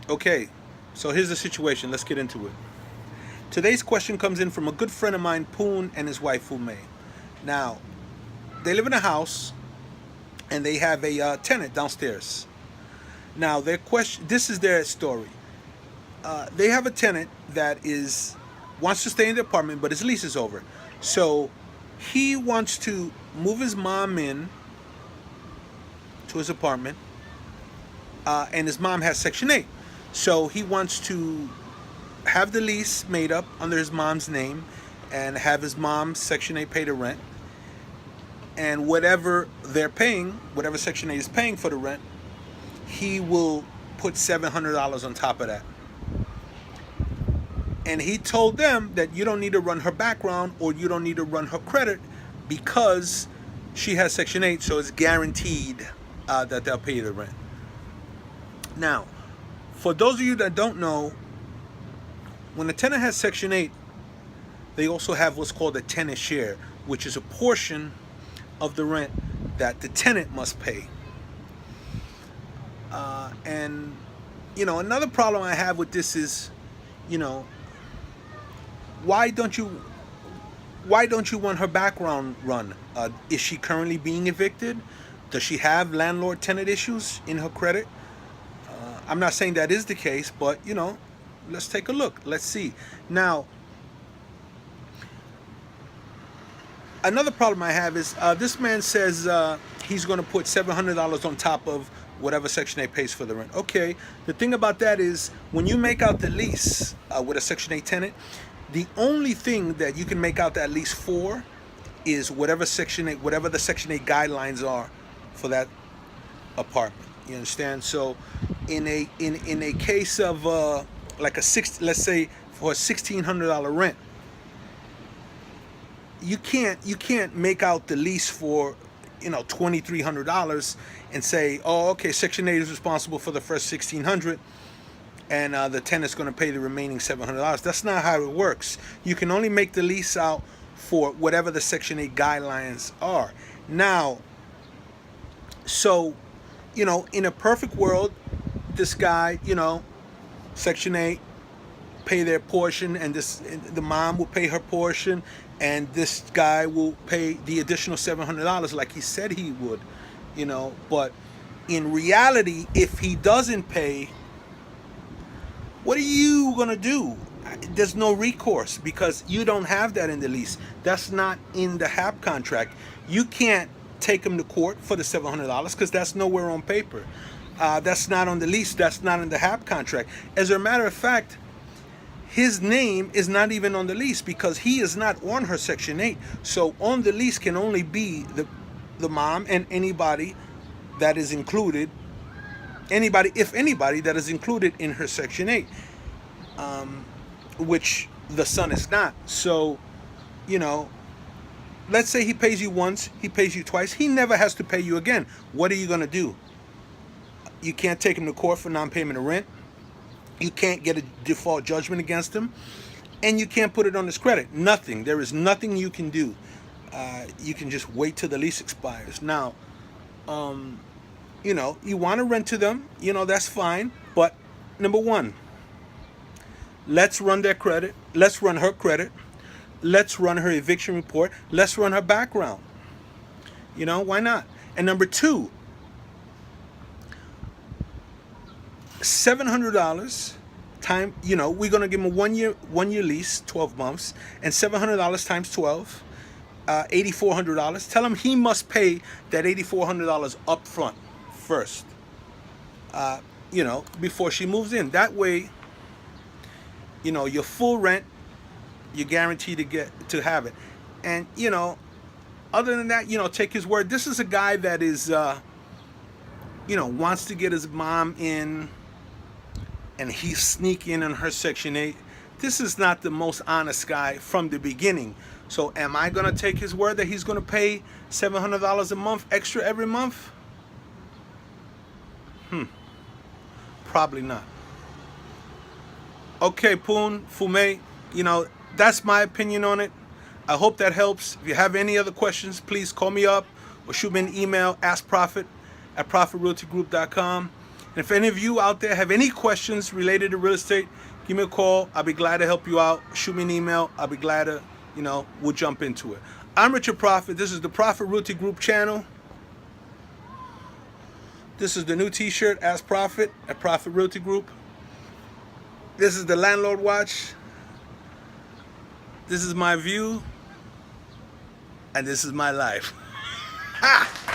Okay, so here's the situation. Let's get into it. Today's question comes in from a good friend of mine, Poon, and his wife, Fume. Now, they live in a house, and they have a tenant downstairs. Now, their question. This is their story. They have a tenant that is wants to stay in the apartment, but his lease is over. So he wants to move his mom in to his apartment, and his mom has Section 8. So he wants to have the lease made up under his mom's name and have his mom Section 8 pay the rent. And whatever they're paying, whatever Section 8 is paying for the rent, he will put $700 on top of that. And he told them that you don't need to run her background or you don't need to run her credit because she has Section 8, so it's guaranteed that they'll pay the rent. Now, for those of you that don't know, when a tenant has Section 8, they also have what's called a tenant share, which is a portion of the rent that the tenant must pay. And, another problem I have with this is, why don't you want her background run? Is she currently being evicted? Does she have landlord-tenant issues in her credit? I'm not saying that is the case, but let's take a look. Let's see. Now, another problem I have is this man says he's going to put $700 on top of whatever Section 8 pays for the rent. Okay, the thing about that is when you make out the lease with a Section 8 tenant, the only thing that you can make out that lease for is whatever the Section 8 guidelines are for that apartment. You understand? So, in a case of let's say for a $1,600 rent, you can't make out the lease for $2,300 and say, oh, okay, Section 8 is responsible for the first $1,600. And the tenant's going to pay the remaining $700. That's not how it works. You can only make the lease out for whatever the Section 8 guidelines are. Now, so, in a perfect world, this guy, Section 8, pay their portion, and the mom will pay her portion, and this guy will pay the additional $700 like he said he would, But in reality, if he doesn't pay, what are you going to do? There's no recourse because you don't have that in the lease. That's not in the HAP contract. You can't take him to court for the $700 because that's nowhere on paper. That's not on the lease. That's not in the HAP contract. As a matter of fact, his name is not even on the lease because he is not on her Section 8. So on the lease can only be the mom and anybody that is included. If anybody that is included in her Section 8, which the son is not. So, let's say he pays you once, he pays you twice, he never has to pay you again. What are you going to do? You can't take him to court for non-payment of rent. You can't get a default judgment against him. And you can't put it on his credit. Nothing. There is nothing you can do. You can just wait till the lease expires. Now, you want to rent to them, that's fine. But number one, let's run their credit. Let's run her credit. Let's run her eviction report. Let's run her background. Why not? And number two, $700 time, we're going to give him a one year lease, 12 months, and $700 times 12, $8,400. Tell him he must pay that $8,400 up front first, before she moves in. That way, your full rent, you're guaranteed to have it. And, other than that, take his word. This is a guy that is, wants to get his mom in, and he's sneaking in her Section 8. This is not the most honest guy from the beginning. So am I going to take his word that he's going to pay $700 a month extra every month? Probably not. Okay, Poon, Fume, that's my opinion on it. I hope that helps. If you have any other questions, please call me up or shoot me an email, askprofit@profitrealtygroup.com. And And if any of you out there have any questions related to real estate, give me a call. I'll be glad to help you out. Shoot me an email. I'll be glad to, we'll jump into it. I'm Richard Prophet. This is the Prophet Realty Group channel. This is the new t-shirt, Ask Prophet at Prophet Realty Group. This is the Landlord Watch. This is my view. And this is my life. Ha!